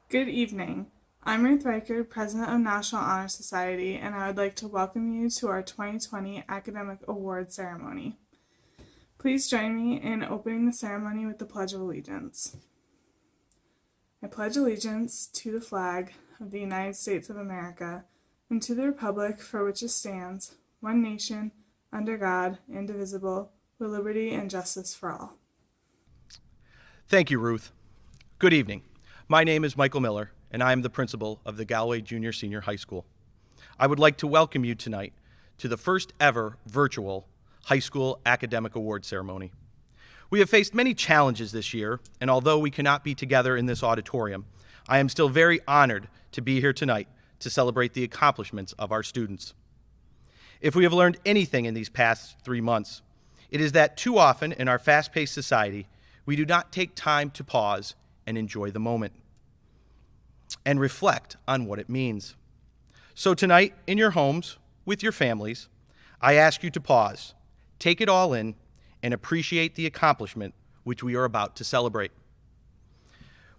Good evening. I'm Ruth Riker, President of National Honor Society, and I would like to welcome you to our 2020 Academic Award Ceremony. Please join me in opening the ceremony with the Pledge of Allegiance. I pledge allegiance to the flag of the United States of America and to the republic for which it stands, one nation, under God, indivisible, with liberty and justice for all. Thank you, Ruth. Good evening. My name is Michael Miller, and I am the principal of the Galway Junior Senior High School. I would like to welcome you tonight to the first ever virtual high school academic award ceremony. We have faced many challenges this year, and although we cannot be together in this auditorium, I am still very honored to be here tonight to celebrate the accomplishments of our students. If we have learned anything in these past 3 months, it is that too often in our fast-paced society, we do not take time to pause and enjoy the moment and reflect on what it means. So tonight, in your homes, with your families, I ask you to pause, take it all in, and appreciate the accomplishment which we are about to celebrate.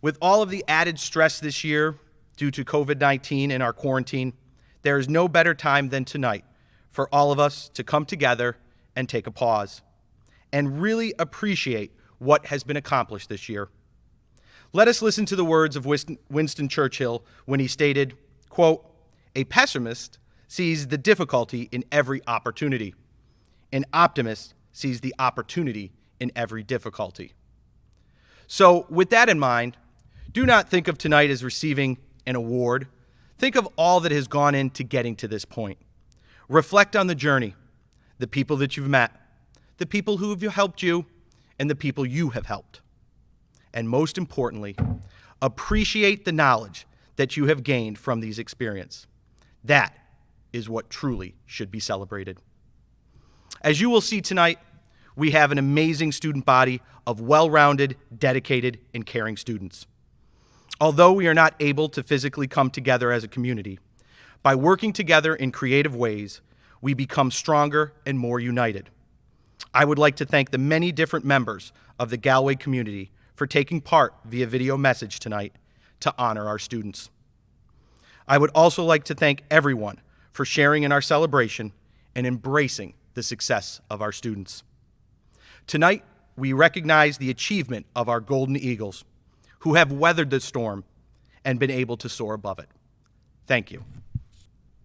With all of the added stress this year due to COVID-19 and our quarantine, there is no better time than tonight for all of us to come together and take a pause and really appreciate what has been accomplished this year. Let us listen to the words of Winston Churchill when he stated, quote, "A pessimist sees the difficulty in every opportunity. An optimist sees the opportunity in every difficulty." So with that in mind, do not think of tonight as receiving an award. Think of all that has gone into getting to this point. Reflect on the journey, the people that you've met, the people who have helped you, and the people you have helped. And most importantly, appreciate the knowledge that you have gained from these experiences. That is what truly should be celebrated. As you will see tonight, we have an amazing student body of well-rounded, dedicated, and caring students. Although we are not able to physically come together as a community, by working together in creative ways, we become stronger and more united. I would like to thank the many different members of the Galway community for taking part via video message tonight to honor our students. I would also like to thank everyone for sharing in our celebration and embracing the success of our students. Tonight, we recognize the achievement of our Golden Eagles, who have weathered the storm and been able to soar above it. Thank you.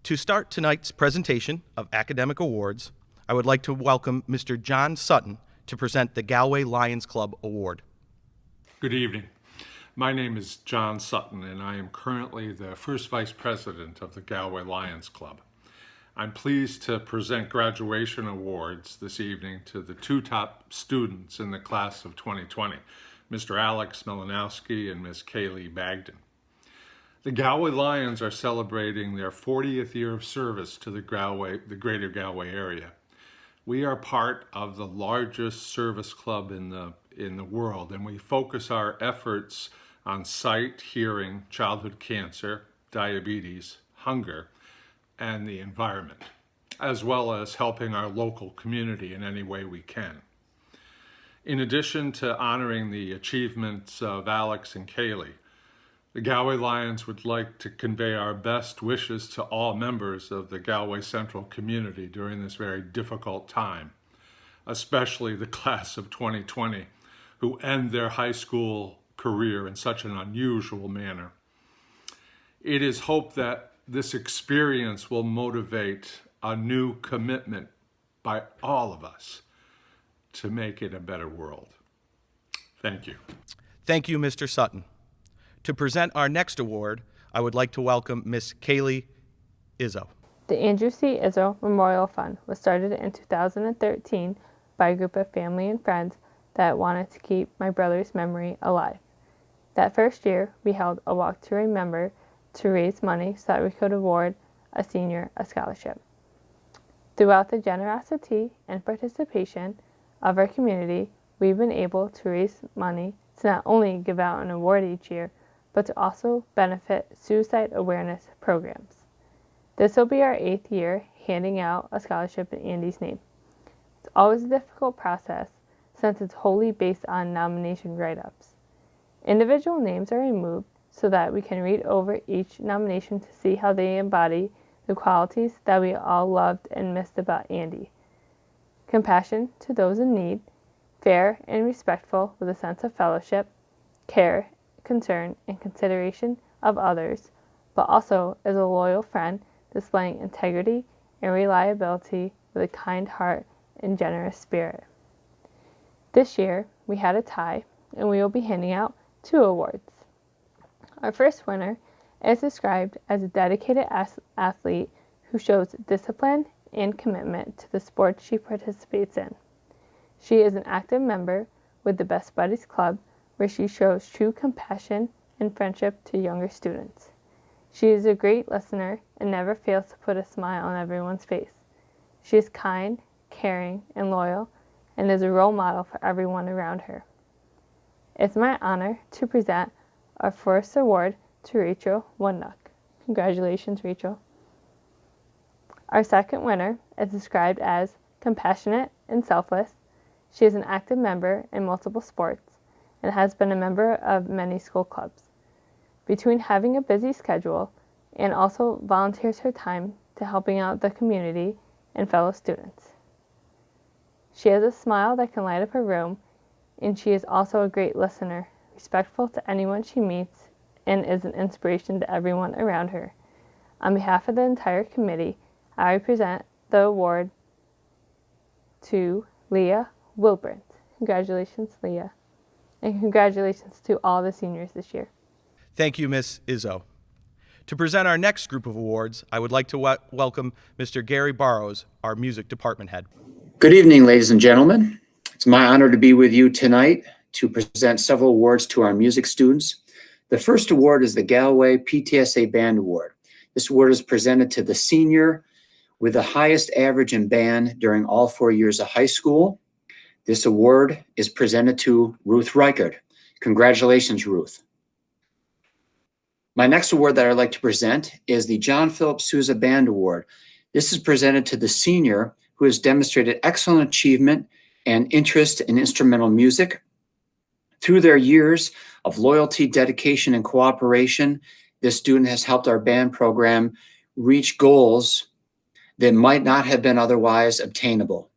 To start tonight's presentation of academic awards, I would like to welcome Mr. John Sutton to present the Galway Lions Club Award. Good evening. My name is John Sutton, and I am currently the first vice president of the Galway Lions Club. I'm pleased to present graduation awards this evening to the two top students in the class of 2020, Mr. Alex Milanowski and Ms. Kaylee Bagden. The Galway Lions are celebrating their 40th year of service to the greater Galway area. We are part of the largest service club in the world, and we focus our efforts on sight, hearing, childhood cancer, diabetes, hunger, and the environment, as well as helping our local community in any way we can. In addition to honoring the achievements of Alex and Kaylee, the Galway Lions would like to convey our best wishes to all members of the Galway Central community during this very difficult time, especially the class of 2020, who end their high school career in such an unusual manner. It is hoped that this experience will motivate a new commitment by all of us to make it a better world. Thank you. Thank you, Mr. Sutton. To present our next award, I would like to welcome Miss Kaylee Izzo. The Andrew C. Izzo Memorial Fund was started in 2013 by a group of family and friends that wanted to keep my brother's memory alive. That first year, we held a walk to remember to raise money so that we could award a senior a scholarship. Throughout the generosity and participation of our community, we've been able to raise money to not only give out an award each year, but to also benefit suicide awareness programs. This will be our 8th year handing out a scholarship in Andy's name. It's always a difficult process since it's wholly based on nomination write-ups. Individual names are removed so that we can read over each nomination to see how they embody the qualities that we all loved and missed about Andy. Compassion to those in need, fair and respectful with a sense of fellowship, care, concern, and consideration of others, but also as a loyal friend displaying integrity and reliability with a kind heart and generous spirit. This year, we had a tie, and we will be handing out 2 awards. Our first winner is described as a dedicated athlete who shows discipline and commitment to the sports she participates in. She is an active member with the Best Buddies Club, where she shows true compassion and friendship to younger students. She is a great listener and never fails to put a smile on everyone's face. She is kind, caring, and loyal, and is a role model for everyone around her. It's my honor to present our first award to Rachel Wunduck. Congratulations, Rachel. Our second winner is described as compassionate and selfless. She is an active member in multiple sports and has been a member of many school clubs. Between having a busy schedule and also volunteers her time to helping out the community and fellow students. She has a smile that can light up her room, and she is also a great listener, respectful to anyone she meets, and is an inspiration to everyone around her. On behalf of the entire committee, I present the award to Leah Wilbrant. Congratulations, Leah. And congratulations to all the seniors this year. Thank you, Miss Izzo. To present our next group of awards, I would like to welcome Mr. Gary Barrows, our music department head. Good evening, ladies and gentlemen. It's my honor to be with you tonight to present several awards to our music students. The first award is the Galway PTSA Band Award. This award is presented to the senior with the highest average in band during all 4 years of high school. This award is presented to Ruth Reichard. Congratulations, Ruth. My next award that I'd like to present is the John Philip Sousa Band Award. This is presented to the senior who has demonstrated excellent achievement and interest in instrumental music. Through their years of loyalty, dedication, and cooperation, this student has helped our band program reach goals that might not have been otherwise obtainable.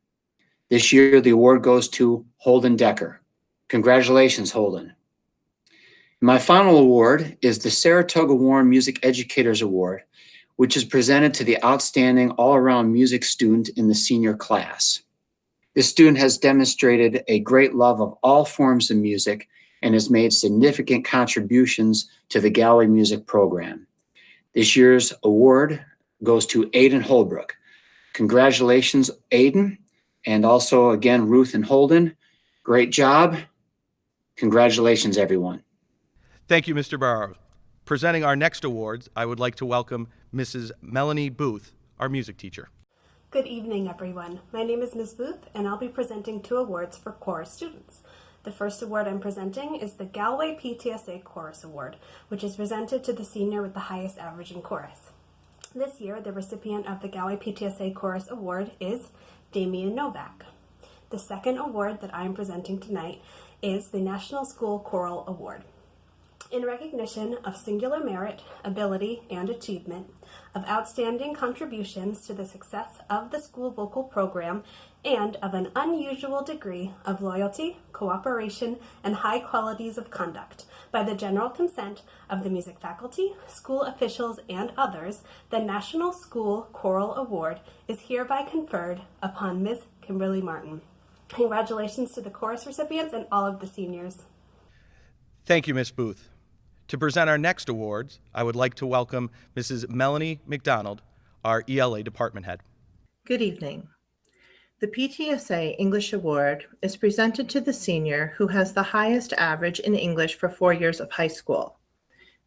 This year, the award goes to Holden Decker. Congratulations, Holden. My final award is the Saratoga Warren Music Educators Award, which is presented to the outstanding all-around music student in the senior class. This student has demonstrated a great love of all forms of music and has made significant contributions to the Galway music program. This year's award goes to Aidan Holbrook. Congratulations, Aidan, and also again, Ruth and Holden. Great job. Congratulations, everyone. Thank you, Mr. Barrows. Presenting our next awards, I would like to welcome Mrs. Melanie Booth, our music teacher. Good evening, everyone. My name is Ms. Booth, and I'll be presenting 2 awards for chorus students. The first award I'm presenting is the Galway PTSA Chorus Award, which is presented to the senior with the highest average in chorus. This year, the recipient of the Galway PTSA Chorus Award is Damian Novak. The second award that I am presenting tonight is the National School Choral Award. In recognition of singular merit, ability, and achievement, of outstanding contributions to the success of the school vocal program, and of an unusual degree of loyalty, cooperation, and high qualities of conduct, by the general consent of the music faculty, school officials, and others, the National School Choral Award is hereby conferred upon Ms. Kimberly Martin. Congratulations to the chorus recipients and all of the seniors. Thank you, Ms. Booth. To present our next awards, I would like to welcome Mrs. Melanie McDonald, our ELA department head. Good evening. The PTSA English Award is presented to the senior who has the highest average in English for 4 years of high school.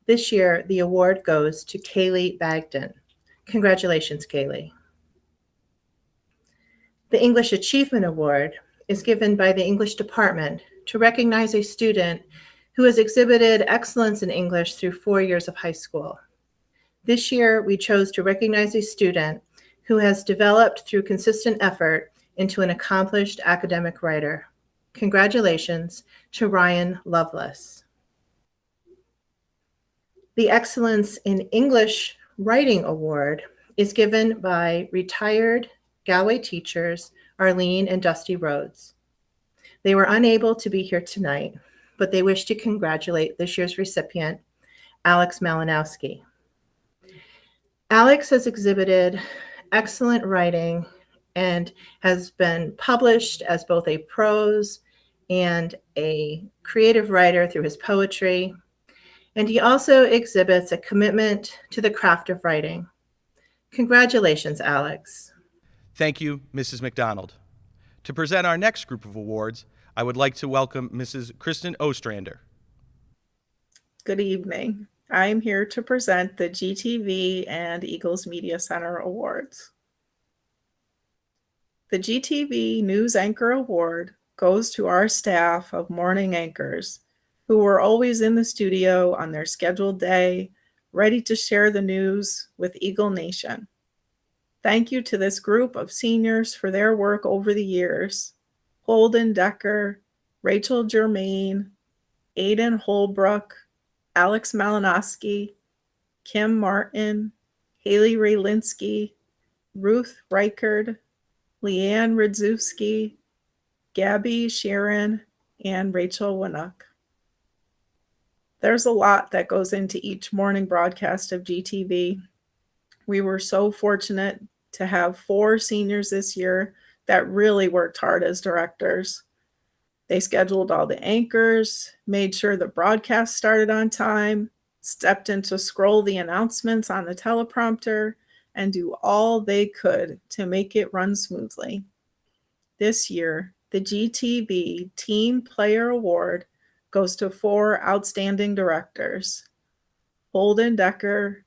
This year, the award goes to Kaylee Bagden. Congratulations, Kaylee. The English Achievement Award is given by the English department to recognize a student who has exhibited excellence in English through 4 years of high school. This year, we chose to recognize a student who has developed through consistent effort into an accomplished academic writer. Congratulations to Ryan Lovelace. The Excellence in English Writing Award is given by retired Galway teachers Arlene and Dusty Rhodes. They were unable to be here tonight, but they wish to congratulate this year's recipient, Alex Malinowski. Alex has exhibited excellent writing and has been published as both a prose and a creative writer through his poetry. And he also exhibits a commitment to the craft of writing. Congratulations, Alex. Thank you, Mrs. McDonald. To present our next group of awards, I would like to welcome Mrs. Kristen Ostrander. Good evening. I am here to present the GTV and Eagles Media Center Awards. The GTV News Anchor Award goes to our staff of morning anchors who were always in the studio on their scheduled day, ready to share the news with Eagle Nation. Thank you to this group of seniors for their work over the years. Holden Decker, Rachel Germain, Aiden Holbrook, Alex Malinowski, Kim Martin, Haley Raylinsky, Ruth Reichard, Leanne Radzewski, Gabby Sharon, and Rachel Winnock. There's a lot that goes into each morning broadcast of GTV. We were so fortunate to have 4 seniors this year that really worked hard as directors. They scheduled all the anchors, made sure the broadcast started on time, stepped in to scroll the announcements on the teleprompter, and do all they could to make it run smoothly. This year, the GTV Team Player Award goes to 4 outstanding directors: Holden Decker,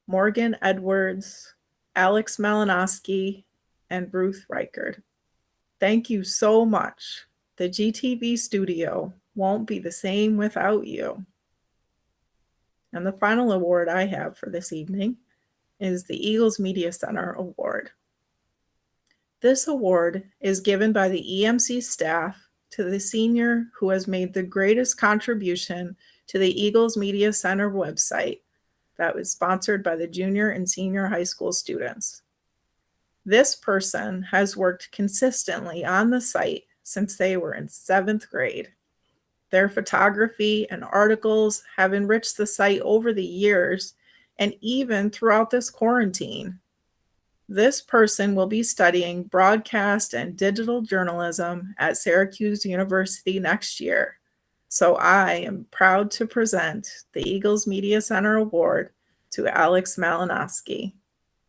Morgan Edwards, Alex Malinowski, and Ruth Reichard. Thank you so much. The GTV studio won't be the same without you. And the final award I have for this evening is the Eagles Media Center Award. This award is given by the EMC staff to the senior who has made the greatest contribution to the Eagles Media Center website that was sponsored by the junior and senior high school students. This person has worked consistently on the site since they were in 7th grade. Their photography and articles have enriched the site over the years and even throughout this quarantine. This person will be studying broadcast and digital journalism at Syracuse University next year. So I am proud to present the Eagles Media Center Award to Alex Malinowski.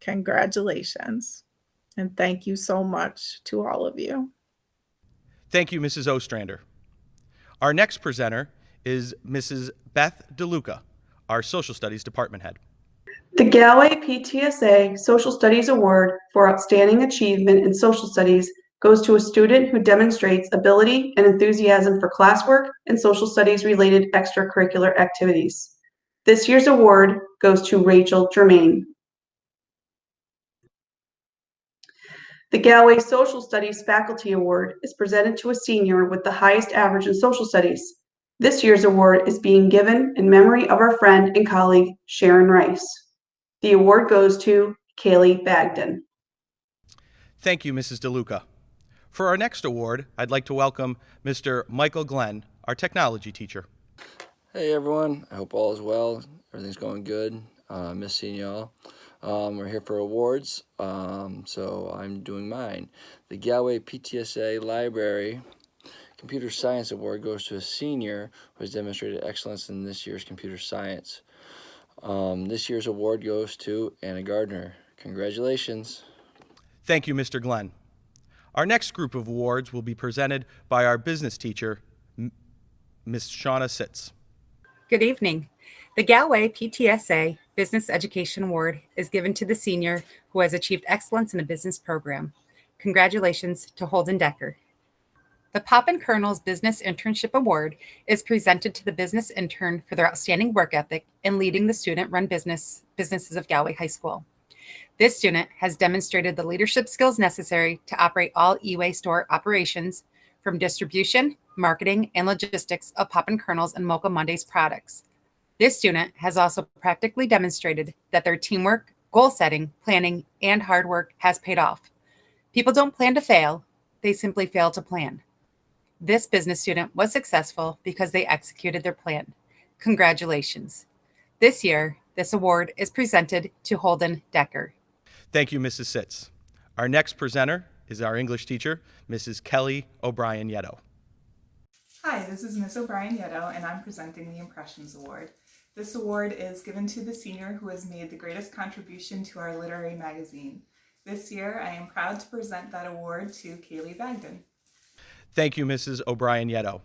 Congratulations, and thank you so much to all of you. Thank you, Mrs. Ostrander. Our next presenter is Mrs. Beth DeLuca, our Social Studies Department Head. The Galway PTSA Social Studies Award for Outstanding Achievement in Social Studies goes to a student who demonstrates ability and enthusiasm for classwork and social studies related extracurricular activities. This year's award goes to Rachel Germain. The Galway Social Studies Faculty Award is presented to a senior with the highest average in social studies. This year's award is being given in memory of our friend and colleague, Sharon Rice. The award goes to Kaylee Bagden. Thank you, Mrs. DeLuca. For our next award, I'd like to welcome Mr. Michael Glenn, our technology teacher. Hey everyone, I hope all is well. Everything's going good. Miss seeing y'all. We're here for awards, so I'm doing mine. The Galway PTSA Library Computer Science Award goes to a senior who has demonstrated excellence in this year's computer science. This year's award goes to Anna Gardner. Congratulations. Thank you, Mr. Glenn. Our next group of awards will be presented by our business teacher, Ms. Shauna Sitz. Good evening. The Galway PTSA Business Education Award is given to the senior who has achieved excellence in a business program. Congratulations to Holden Decker. The Pop and Kernels Business Internship Award is presented to the business intern for their outstanding work ethic in leading the student-run businesses of Galway High School. This student has demonstrated the leadership skills necessary to operate all eWay store operations, from distribution, marketing, and logistics of Pop and Kernels and Mocha Mondays products. This student has also practically demonstrated that their teamwork, goal setting, planning, and hard work has paid off. People don't plan to fail, they simply fail to plan. This business student was successful because they executed their plan. Congratulations. This year, this award is presented to Holden Decker. Thank you, Mrs. Sitz. Our next presenter is our English teacher, Mrs. Kelly O'Brien Yetto. Hi, this is Miss O'Brien Yetto, and I'm presenting the Impressions Award. This award is given to the senior who has made the greatest contribution to our literary magazine. This year, I am proud to present that award to Kaylee Bagden. Thank you, Mrs. O'Brien Yetto.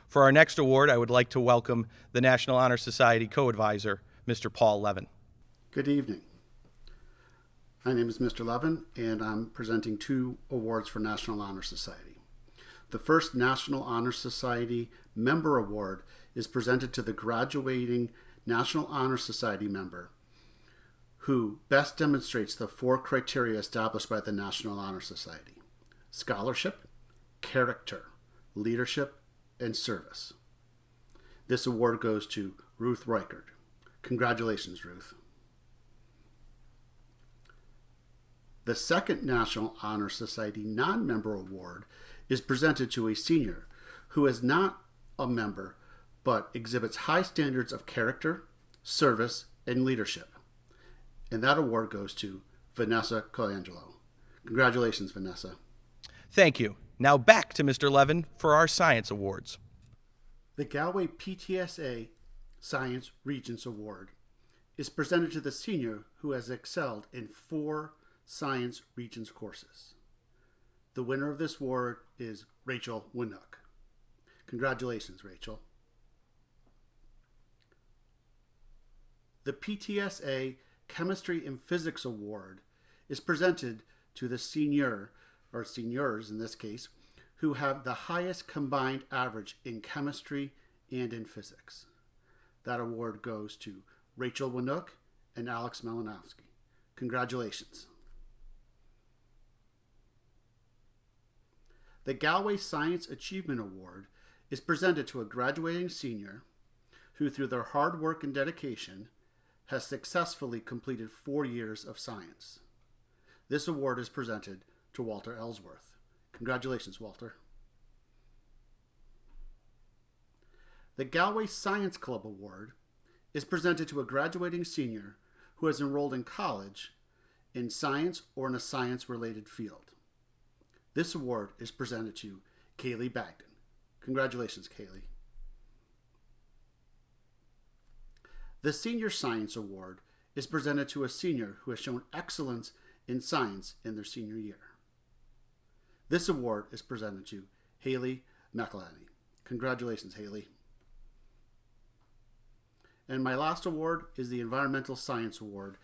For our next award, I would like to welcome the National Honor Society co-advisor, Mr. Paul Levin. Good evening. My name is Mr. Levin, and I'm presenting 2 awards for National Honor Society. The first National Honor Society Member Award is presented to the graduating National Honor Society member who best demonstrates the 4 criteria established by the National Honor Society: scholarship, character, leadership, and service. This award goes to Ruth Reichert. Congratulations, Ruth. The second National Honor Society non-member award is presented to a senior who is not a member but exhibits high standards of character, service, and leadership. And that award goes to Vanessa Colangelo. Congratulations, Vanessa. Thank you. Now back to Mr. Levin for our science awards. The Galway PTSA Science Regents Award is presented to the senior who has excelled in 4 Science Regents courses. The winner of this award is Rachel Winnock. Congratulations, Rachel. The PTSA Chemistry and Physics Award is presented to the senior, or seniors in this case, who have the highest combined average in chemistry and in physics. That award goes to Rachel Winnock and Alex Malinowski. Congratulations. The Galway Science Achievement Award is presented to a graduating senior who, through their hard work and dedication, has successfully completed 4 years of science. This award is presented to Walter Ellsworth. Congratulations, Walter. The Galway Science Club Award is presented to a graduating senior who has enrolled in college in science or in a science-related field. This award is presented to Kaylee Bagden. Congratulations, Kaylee. The Senior Science Award is presented to a senior who has shown excellence in science in their senior year. This award is presented to Haley McElhenney. Congratulations, Haley. And my last award is the Environmental Science Award.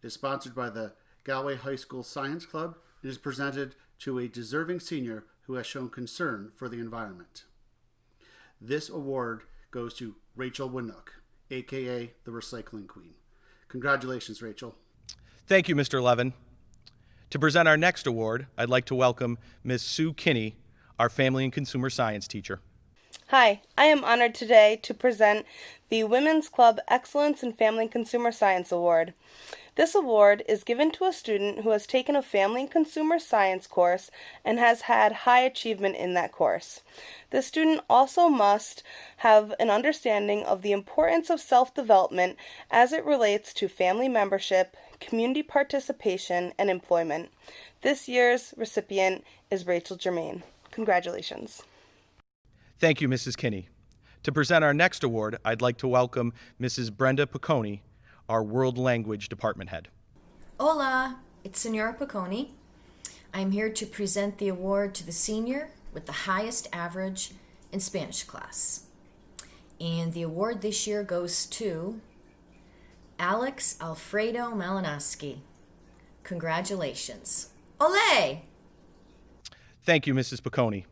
It is sponsored by the Galway High School Science Club and is presented to a deserving senior who has shown concern for the environment. This award goes to Rachel Winnock, aka the Recycling Queen. Congratulations, Rachel. Thank you, Mr. Levin. To present our next award, I'd like to welcome Ms. Sue Kinney, our Family and Consumer Science teacher. Hi, I am honored today to present the Women's Club Excellence in Family and Consumer Science Award. This award is given to a student who has taken a Family and Consumer Science course and has had high achievement in that course. The student also must have an understanding of the importance of self-development as it relates to family membership, community participation, and employment. This year's recipient is Rachel Germain. Congratulations. Thank you, Mrs. Kinney. To present our next award, I'd like to welcome Mrs. Brenda Picconi, our World Language Department Head. Hola, it's Senora Picconi. I'm here to present the award to the senior with the highest average in Spanish class. And the award this year goes to Alex Alfredo Malinowski. Congratulations. Ole! Thank you, Mrs. Picconi.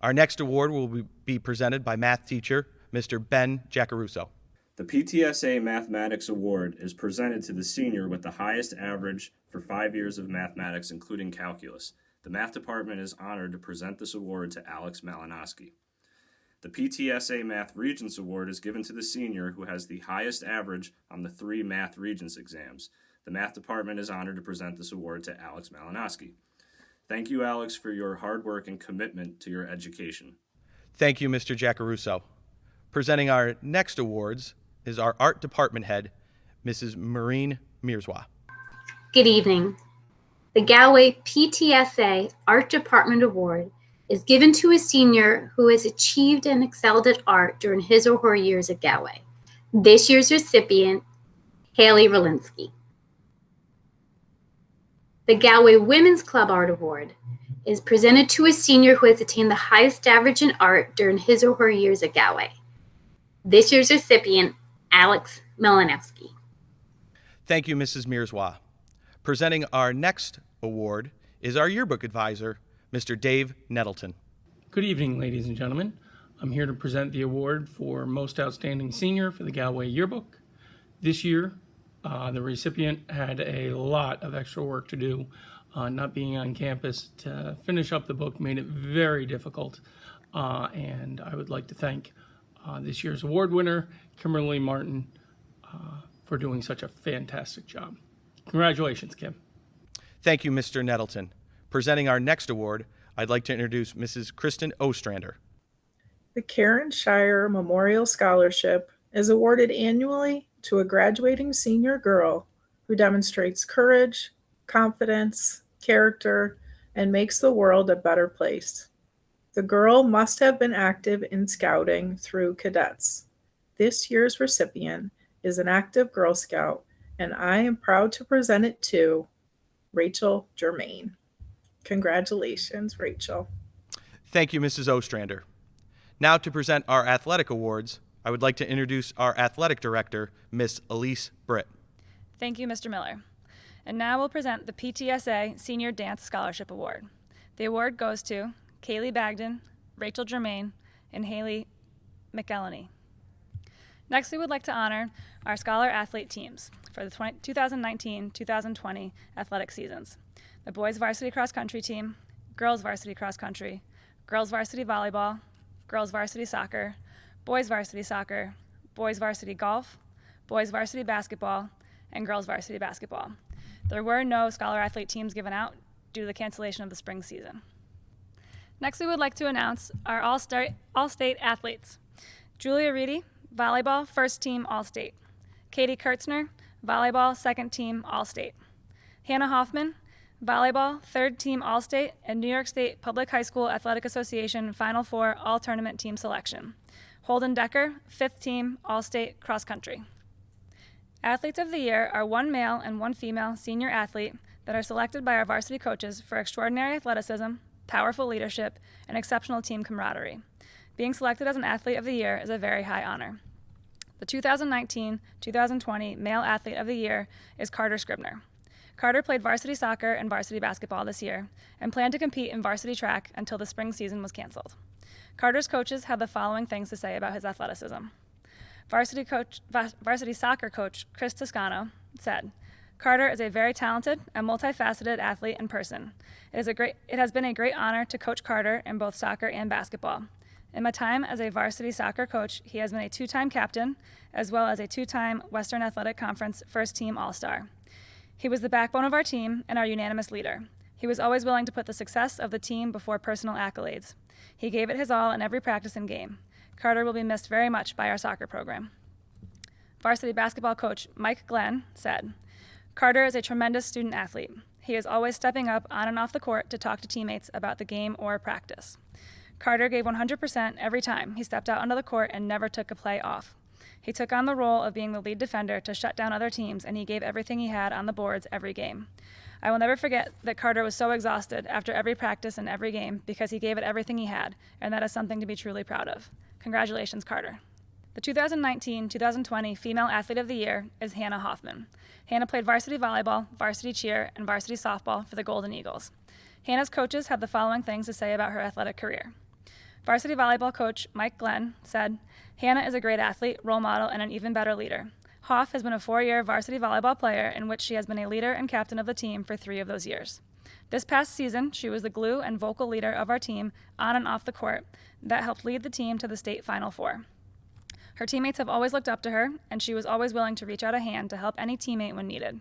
Our next award will be presented by math teacher, Mr. Ben Giacaruso. The PTSA Mathematics Award is presented to the senior with the highest average for 5 years of mathematics, including calculus. The math department is honored to present this award to Alex Malinowski. The PTSA Math Regents Award is given to the senior who has the highest average on the 3 Math Regents exams. The Math Department is honored to present this award to Alex Malinowski. Thank you, Alex, for your hard work and commitment to your education. Thank you, Mr. Giacaruso. Presenting our next awards is our Art Department Head, Mrs. Maureen Mirzwa. Good evening. The Galway PTSA Art Department Award is given to a senior who has achieved and excelled at art during his or her years at Galway. This year's recipient, Haley Rolinski. The Galway Women's Club Art Award is presented to a senior who has attained the highest average in art during his or her years at Galway. This year's recipient, Alex Malinowski. Thank you, Mrs. Mirzwa. Presenting our next award is our yearbook advisor, Mr. Dave Nettleton. Good evening, ladies and gentlemen. I'm here to present the award for Most Outstanding Senior for the Galway Yearbook. This year, the recipient had a lot of extra work to do. Not being on campus to finish up the book made it very difficult. And I would like to thank this year's award winner, Kimberly Martin, for doing such a fantastic job. Congratulations, Kim. Thank you, Mr. Nettleton. Presenting our next award, I'd like to introduce Mrs. Kristen Ostrander. The Karen Shire Memorial Scholarship is awarded annually to a graduating senior girl who demonstrates courage, confidence, character, and makes the world a better place. The girl must have been active in scouting through cadets. This year's recipient is an active Girl Scout, and I am proud to present it to Rachel Germain. Congratulations, Rachel. Thank you, Mrs. Ostrander. Now to present our athletic awards, I would like to introduce our athletic director, Miss Elise Britt. Thank you, Mr. Miller. And now we'll present the PTSA Senior Dance Scholarship Award. The award goes to Kaylee Bagden, Rachel Germain, and Haley McElhenney. Next, we would like to honor our Scholar Athlete teams for the 2019-2020 athletic seasons. The Boys Varsity Cross Country Team, Girls Varsity Cross Country, Girls Varsity Volleyball, Girls Varsity Soccer, Boys Varsity Soccer, Boys Varsity Golf, Boys Varsity Basketball, and Girls Varsity Basketball. There were no Scholar Athlete teams given out due to the cancellation of the spring season. Next, we would like to announce our All-State athletes. Julia Reedy, Volleyball First Team All-State. Katie Kurtzner, Volleyball Second Team All-State. Hannah Hoffman, Volleyball Third Team All-State and New York State Public High School Athletic Association Final Four All-Tournament Team Selection. Holden Decker, Fifth Team All-State Cross Country. Athletes of the Year are one male and one female senior athlete that are selected by our varsity coaches for extraordinary athleticism, powerful leadership, and exceptional team camaraderie. Being selected as an Athlete of the Year is a very high honor. The 2019-2020 Male Athlete of the Year is Carter Scribner. Carter played varsity soccer and varsity basketball this year and planned to compete in varsity track until the spring season was canceled. Carter's coaches had the following things to say about his athleticism. Varsity soccer coach Chris Toscano said, "Carter is a very talented and multifaceted athlete and person. It has been a great honor to coach Carter in both soccer and basketball. In my time as a varsity soccer coach, he has been a 2-time captain, as well as a 2-time Western Athletic Conference First Team All-Star. He was the backbone of our team and our unanimous leader. He was always willing to put the success of the team before personal accolades. He gave it his all in every practice and game. Carter will be missed very much by our soccer program." Varsity basketball coach Mike Glenn said, "Carter is a tremendous student athlete. He is always stepping up on and off the court to talk to teammates about the game or practice. Carter gave 100% every time he stepped out onto the court and never took a play off. He took on the role of being the lead defender to shut down other teams, and he gave everything he had on the boards every game. I will never forget that Carter was so exhausted after every practice and every game because he gave it everything he had, and that is something to be truly proud of. Congratulations, Carter." The 2019-2020 Female Athlete of the Year is Hannah Hoffman. Hannah played varsity volleyball, varsity cheer, and varsity softball for the Golden Eagles. Hannah's coaches had the following things to say about her athletic career. Varsity volleyball coach Mike Glenn said, "Hannah is a great athlete, role model, and an even better leader. Hoff has been a 4-year varsity volleyball player in which she has been a leader and captain of the team for 3 of those years. This past season, she was the glue and vocal leader of our team on and off the court that helped lead the team to the state Final Four. Her teammates have always looked up to her, and she was always willing to reach out a hand to help any teammate when needed.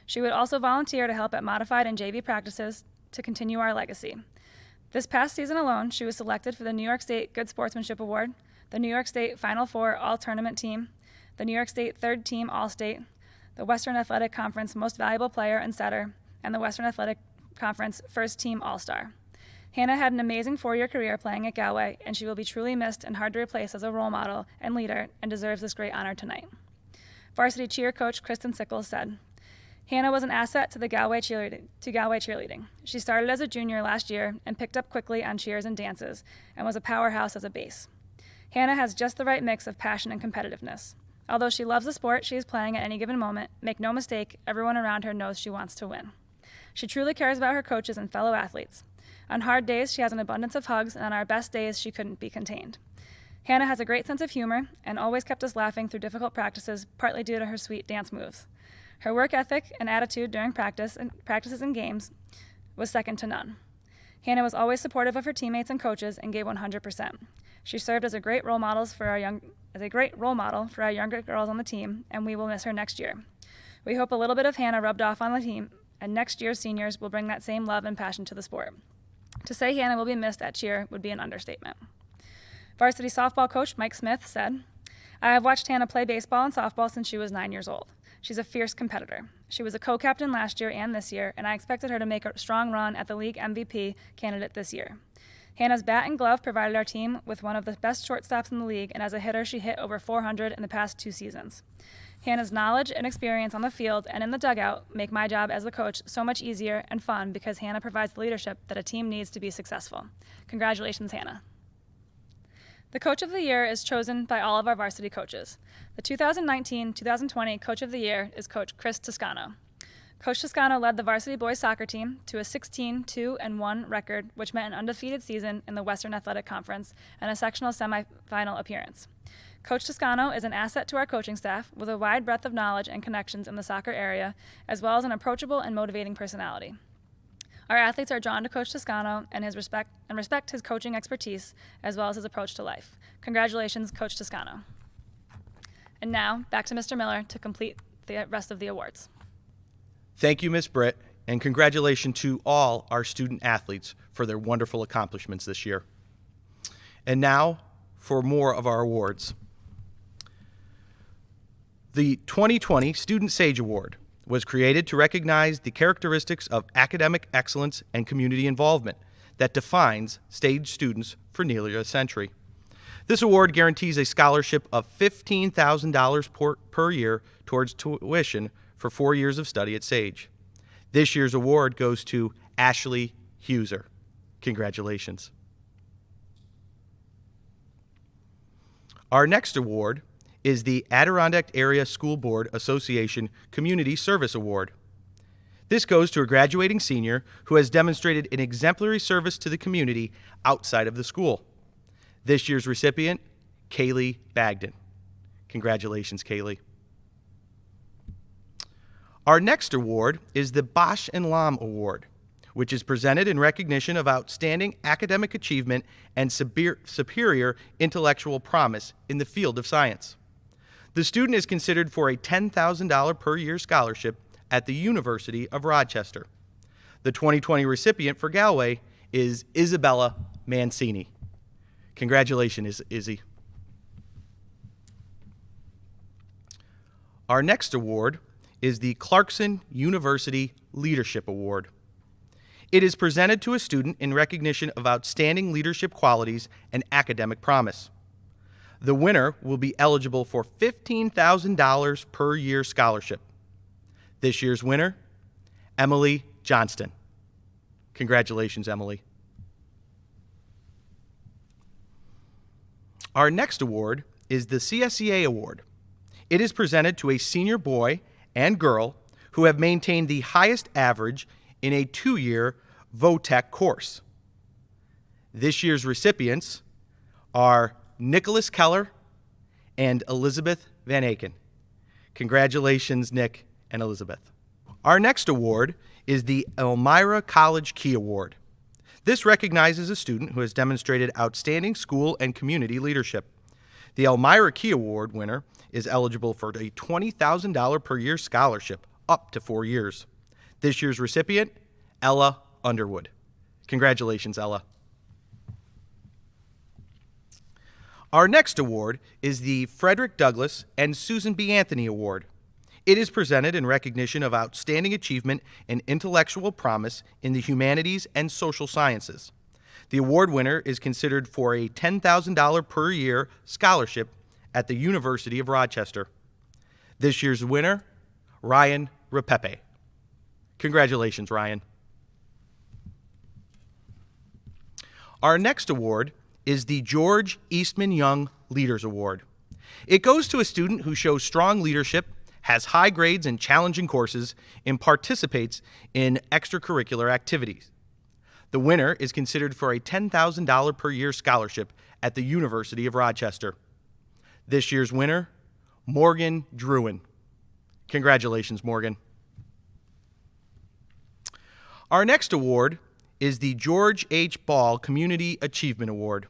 She would also volunteer to help at modified and JV practices to continue our legacy. This past season alone, she was selected for the New York State Good Sportsmanship Award, the New York State Final Four All-Tournament Team, the New York State Third Team All-State, the Western Athletic Conference Most Valuable Player and Setter, and the Western Athletic Conference First Team All-Star. Hannah had an amazing 4-year career playing at Galway, and she will be truly missed and hard to replace as a role model and leader, and deserves this great honor tonight. Varsity cheer coach Kristen Sickles said, Hannah was an asset to Galway cheerleading. She started as a junior last year and picked up quickly on cheers and dances, and was a powerhouse as a base. Hannah has just the right mix of passion and competitiveness. Although she loves the sport she is playing at any given moment, make no mistake, everyone around her knows she wants to win. She truly cares about her coaches and fellow athletes. On hard days, she has an abundance of hugs, and on our best days, she couldn't be contained. Hannah has a great sense of humor and always kept us laughing through difficult practices, partly due to her sweet dance moves. Her work ethic and attitude during practices and games was second to none. Hannah was always supportive of her teammates and coaches and gave 100%. She served as a great role model for our younger girls on the team, and we will miss her next year. We hope a little bit of Hannah rubbed off on the team, and next year's seniors will bring that same love and passion to the sport. To say Hannah will be missed at cheer would be an understatement. Varsity softball coach Mike Smith said, I have watched Hannah play baseball and softball since she was 9 years old. She's a fierce competitor. She was a co-captain last year and this year, and I expected her to make a strong run at the league MVP candidate this year. Hannah's bat and glove provided our team with one of the best shortstops in the league, and as a hitter, she hit over 400 in the past 2 seasons. Hannah's knowledge and experience on the field and in the dugout make my job as the coach so much easier and fun because Hannah provides the leadership that a team needs to be successful. Congratulations, Hannah. The Coach of the Year is chosen by all of our varsity coaches. The 2019-2020 Coach of the Year is Coach Chris Toscano. Coach Toscano led the varsity boys soccer team to a 16-2-1 record, which meant an undefeated season in the Western Athletic Conference and a sectional semifinal appearance. Coach Toscano is an asset to our coaching staff with a wide breadth of knowledge and connections in the soccer area, as well as an approachable and motivating personality. Our athletes are drawn to Coach Toscano and respect his coaching expertise, as well as his approach to life. Congratulations, Coach Toscano. And now, back to Mr. Miller to complete the rest of the awards. Thank you, Ms. Britt, and congratulations to all our student athletes for their wonderful accomplishments this year. And now, for more of our awards. The 2020 Student Sage Award was created to recognize the characteristics of academic excellence and community involvement that defines Sage students for nearly a century. This award guarantees a scholarship of $15,000 per year towards tuition for 4 years of study at Sage. This year's award goes to Ashley Huser. Congratulations. Our next award is the Adirondack Area School Board Association Community Service Award. This goes to a graduating senior who has demonstrated an exemplary service to the community outside of the school. This year's recipient, Kaylee Bagden. Congratulations, Kaylee. Our next award is the Bosch and Lam Award, which is presented in recognition of outstanding academic achievement and superior intellectual promise in the field of science. The student is considered for a $10,000 per year scholarship at the University of Rochester. The 2020 recipient for Galway is Isabella Mancini. Congratulations, Izzy. Our next award is the Clarkson University Leadership Award. It is presented to a student in recognition of outstanding leadership qualities and academic promise. The winner will be eligible for $15,000 per year scholarship. This year's winner, Emily Johnston. Congratulations, Emily. Our next award is the CSEA Award. It is presented to a senior boy and girl who have maintained the highest average in a 2-year VOTEC course. This year's recipients are Nicholas Keller and Elizabeth Van Aken. Congratulations, Nick and Elizabeth. Our next award is the Elmira College Key Award. This recognizes a student who has demonstrated outstanding school and community leadership. The Elmira Key Award winner is eligible for a $20,000 per year scholarship up to 4 years. This year's recipient, Ella Underwood. Congratulations, Ella. Our next award is the Frederick Douglass and Susan B. Anthony Award. It is presented in recognition of outstanding achievement and intellectual promise in the humanities and social sciences. The award winner is considered for a $10,000 per year scholarship at the University of Rochester. This year's winner, Ryan Repepe. Congratulations, Ryan. Our next award is the George Eastman Young Leaders Award. It goes to a student who shows strong leadership, has high grades in challenging courses, and participates in extracurricular activities. The winner is considered for a $10,000 per year scholarship at the University of Rochester. This year's winner, Morgan Druin. Congratulations, Morgan. Our next award is the George H. Ball Community Achievement Award.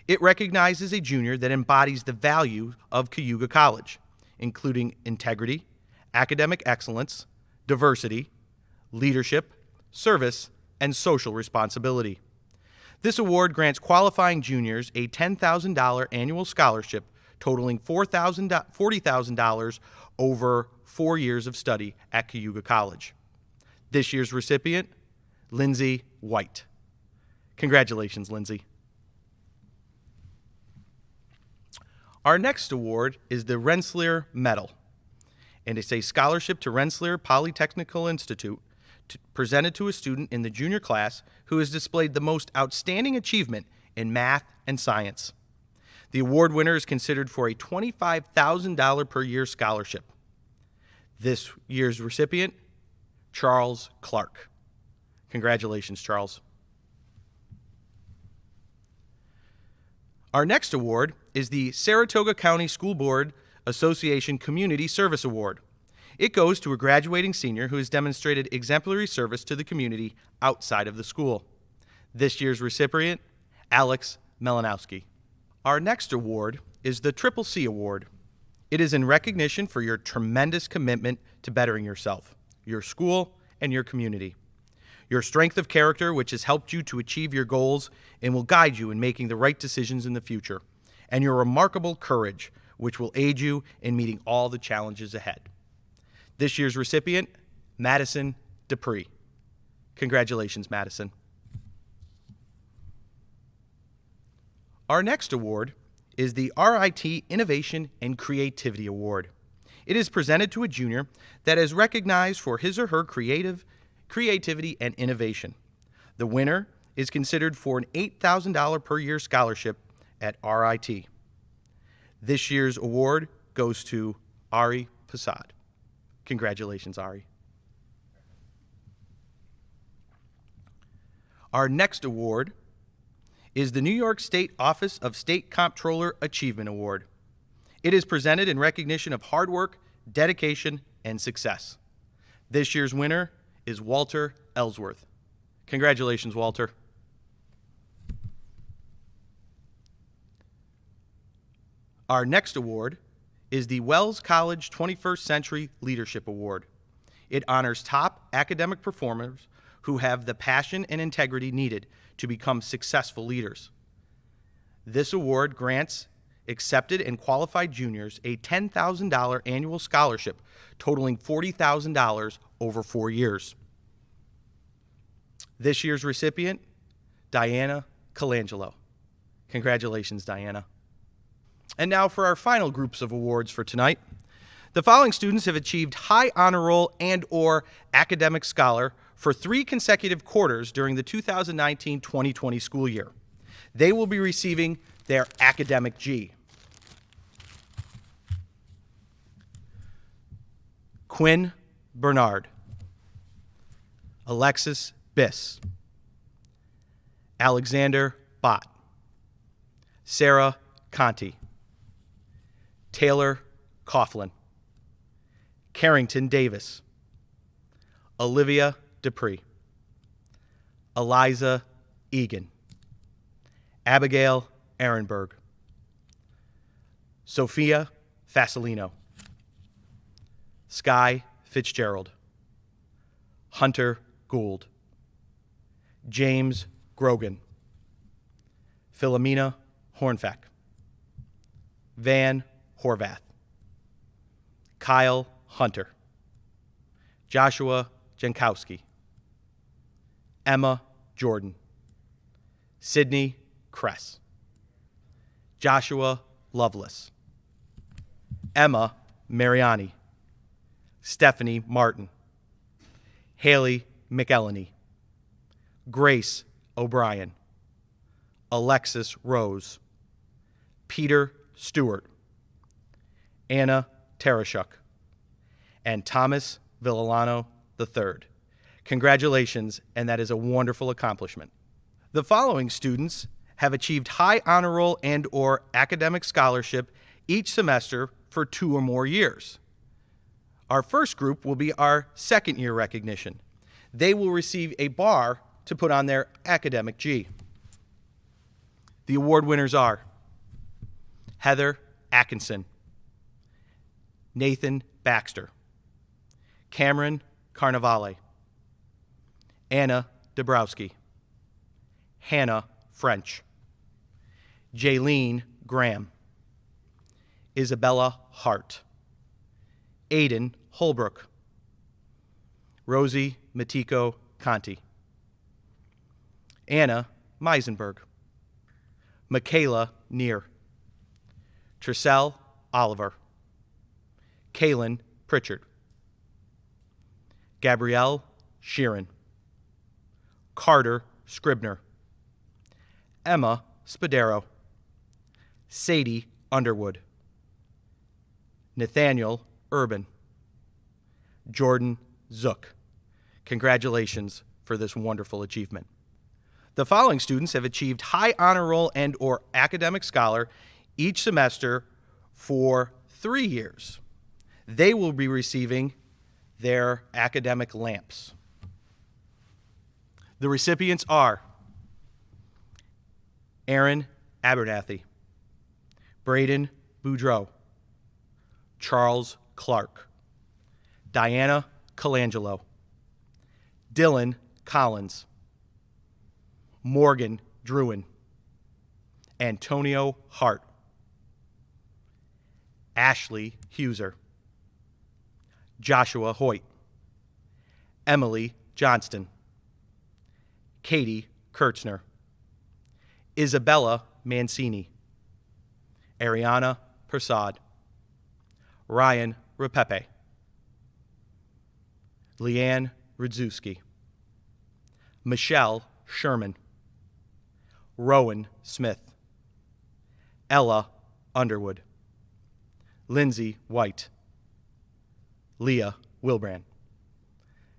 It recognizes a junior that embodies the value of Cayuga College, including integrity, academic excellence, diversity, leadership, service, and social responsibility. This award grants qualifying juniors a $10,000 annual scholarship totaling $40,000 over 4 years of study at Cayuga College. This year's recipient, Lindsay White. Congratulations, Lindsay. Our next award is the Rensselaer Medal, and it's a scholarship to Rensselaer Polytechnical Institute presented to a student in the junior class who has displayed the most outstanding achievement in math and science. The award winner is considered for a $25,000 per year scholarship. This year's recipient, Charles Clark. Congratulations, Charles. Our next award is the Saratoga County School Board Association Community Service Award. It goes to a graduating senior who has demonstrated exemplary service to the community outside of the school. This year's recipient, Alex Melanowski. Our next award is the Triple C Award. It is in recognition for your tremendous commitment to bettering yourself, your school, and your community. Your strength of character, which has helped you to achieve your goals and will guide you in making the right decisions in the future, and your remarkable courage, which will aid you in meeting all the challenges ahead. This year's recipient, Madison Dupree. Congratulations, Madison. Our next award is the RIT Innovation and Creativity Award. It is presented to a junior that is recognized for his or her creativity and innovation. The winner is considered for an $8,000 per year scholarship at RIT. This year's award goes to Ari Passad. Congratulations, Ari. Our next award is the New York State Office of State Comptroller Achievement Award. It is presented in recognition of hard work, dedication, and success. This year's winner is Walter Ellsworth. Congratulations, Walter. Our next award is the Wells College 21st Century Leadership Award. It honors top academic performers who have the passion and integrity needed to become successful leaders. This award grants accepted and qualified juniors a $10,000 annual scholarship totaling $40,000 over 4 years. This year's recipient, Diana Colangelo. Congratulations, Diana. And now for our final groups of awards for tonight. The following students have achieved high honor roll and/or academic scholar for 3 consecutive quarters during the 2019-2020 school year. They will be receiving their academic G. Quinn Bernard, Alexis Biss, Alexander Bott, Sarah Conti, Taylor Coughlin, Carrington Davis, Olivia Dupree, Eliza Egan, Abigail Ehrenberg, Sophia Fasolino, Sky Fitzgerald, Hunter Gould, James Grogan, Philomena Hornfeck, Van Horvath, Kyle Hunter, Joshua Jankowski, Emma Jordan, Sydney Kress, Joshua Lovelace, Emma Mariani, Stephanie Martin, Haley McElhenney, Grace O'Brien, Alexis Rose, Peter Stewart, Anna Tereshuk, and Thomas Villalano III. Congratulations, and that is a wonderful accomplishment. The following students have achieved high honor roll and/or academic scholarship each semester for 2 or more years. Our first group will be our second year recognition. They will receive a bar to put on their academic G. The award winners are Heather Atkinson, Nathan Baxter, Cameron Carnavale, Anna Dabrowski, Hannah French, Jaylene Graham, Isabella Hart, Aiden Holbrook, Rosie Matiko Conti, Anna Meisenberg, Michaela Neer, Trissell Oliver, Kaylin Pritchard, Gabrielle Sheeran, Carter Scribner, Emma Spadero, Sadie Underwood, Nathaniel Urban, Jordan Zook. Congratulations for this wonderful achievement. The following students have achieved high honor roll and/or academic scholar each semester for 3 years. They will be receiving their academic lamps. The recipients are Aaron Abernathy, Braden Boudreau, Charles Clark, Diana Colangelo, Dylan Collins, Morgan Druin, Antonio Hart, Ashley Huser, Joshua Hoyt, Emily Johnston, Katie Kurtzner, Isabella Mancini, Ariana Prasad, Ryan Repepe, Leanne Radzewski, Michelle Sherman, Rowan Smith, Ella Underwood, Lindsay White, Leah Wilbrand.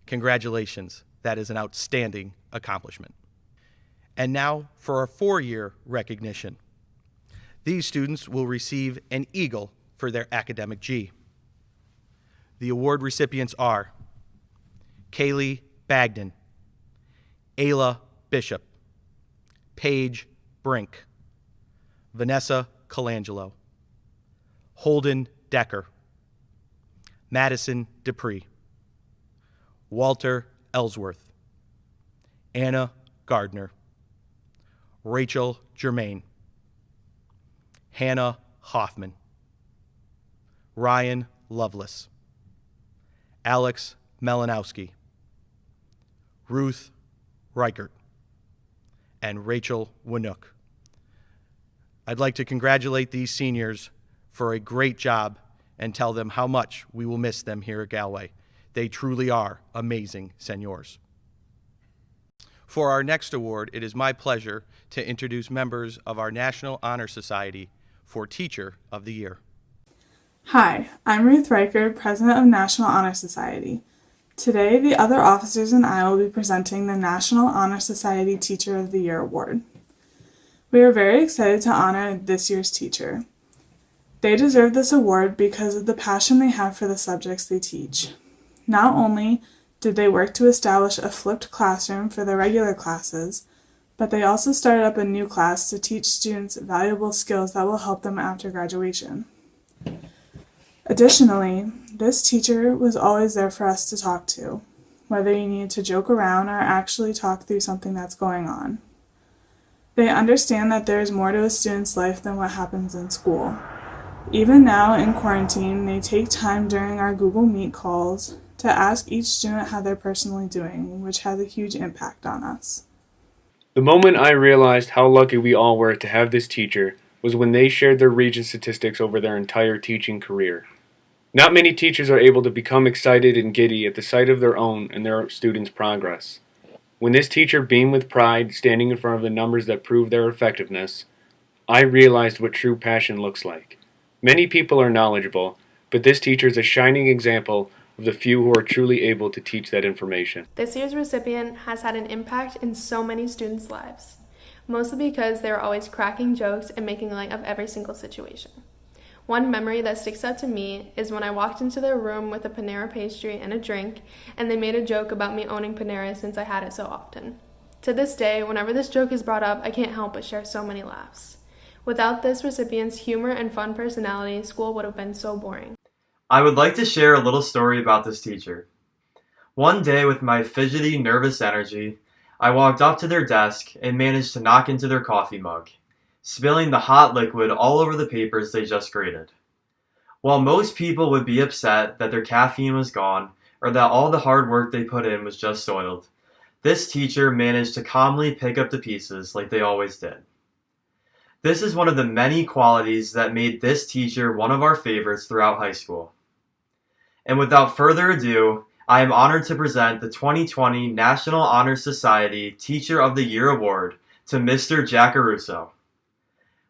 Congratulations. That is an outstanding accomplishment. And now for our 4-year recognition. These students will receive an Eagle for their academic G. The award recipients are Kaylee Bagden, Ayla Bishop, Paige Brink, Vanessa Colangelo, Holden Decker, Madison Dupree, Walter Ellsworth, Anna Gardner, Rachel Germain, Hannah Hoffman, Ryan Lovelace, Alex Melanowski, Ruth Reichert, and Rachel Winook. I'd like to congratulate these seniors for a great job and tell them how much we will miss them here at Galway. They truly are amazing seniors. For our next award, it is my pleasure to introduce members of our National Honor Society for Teacher of the Year. Hi, I'm Ruth Reichert, President of National Honor Society. Today, the other officers and I will be presenting the National Honor Society Teacher of the Year Award. We are very excited to honor this year's teacher. They deserve this award because of the passion they have for the subjects they teach. Not only did they work to establish a flipped classroom for their regular classes, but they also started up a new class to teach students valuable skills that will help them after graduation. Additionally, this teacher was always there for us to talk to, whether you needed to joke around or actually talk through something that's going on. They understand that there is more to a student's life than what happens in school. Even now in quarantine, they take time during our Google Meet calls to ask each student how they're personally doing, which has a huge impact on us. The moment I realized how lucky we all were to have this teacher was when they shared their region statistics over their entire teaching career. Not many teachers are able to become excited and giddy at the sight of their own and their students' progress. When this teacher beamed with pride, standing in front of the numbers that prove their effectiveness, I realized what true passion looks like. Many people are knowledgeable, but this teacher is a shining example of the few who are truly able to teach that information. This year's recipient has had an impact in so many students' lives, mostly because they were always cracking jokes and making light of every single situation. One memory that sticks out to me is when I walked into their room with a Panera pastry and a drink, and they made a joke about me owning Panera since I had it so often. To this day, whenever this joke is brought up, I can't help but share so many laughs. Without this recipient's humor and fun personality, school would have been so boring. I would like to share a little story about this teacher. One day, with my fidgety, nervous energy, I walked up to their desk and managed to knock into their coffee mug, spilling the hot liquid all over the papers they just graded. While most people would be upset that their caffeine was gone or that all the hard work they put in was just soiled, this teacher managed to calmly pick up the pieces like they always did. This is one of the many qualities that made this teacher one of our favorites throughout high school. And without further ado, I am honored to present the 2020 National Honor Society Teacher of the Year Award to Mr. Jack Caruso.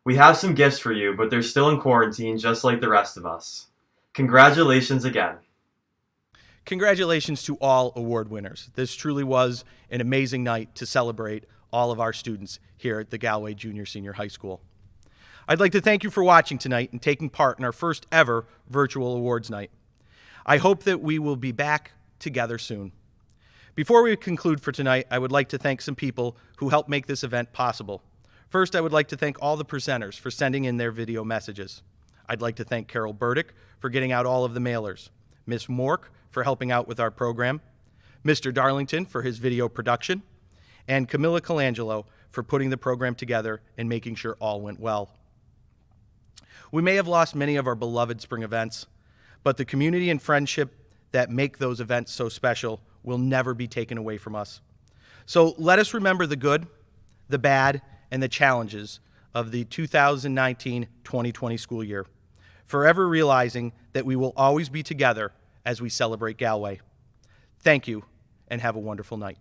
We have some gifts for you, but they're still in quarantine just like the rest of us. Congratulations again. Congratulations to all award winners. This truly was an amazing night to celebrate all of our students here at the Galway Junior Senior High School. I'd like to thank you for watching tonight and taking part in our first ever virtual awards night. I hope that we will be back together soon. Before we conclude for tonight, I would like to thank some people who helped make this event possible. First, I would like to thank all the presenters for sending in their video messages. I'd like to thank Carol Burdick for getting out all of the mailers, Miss Mork for helping out with our program, Mr. Darlington for his video production, and Camilla Colangelo for putting the program together and making sure all went well. We may have lost many of our beloved spring events, but the community and friendship that make those events so special will never be taken away from us. So let us remember the good, the bad, and the challenges of the 2019-2020 school year, forever realizing that we will always be together as we celebrate Galway. Thank you, and have a wonderful night.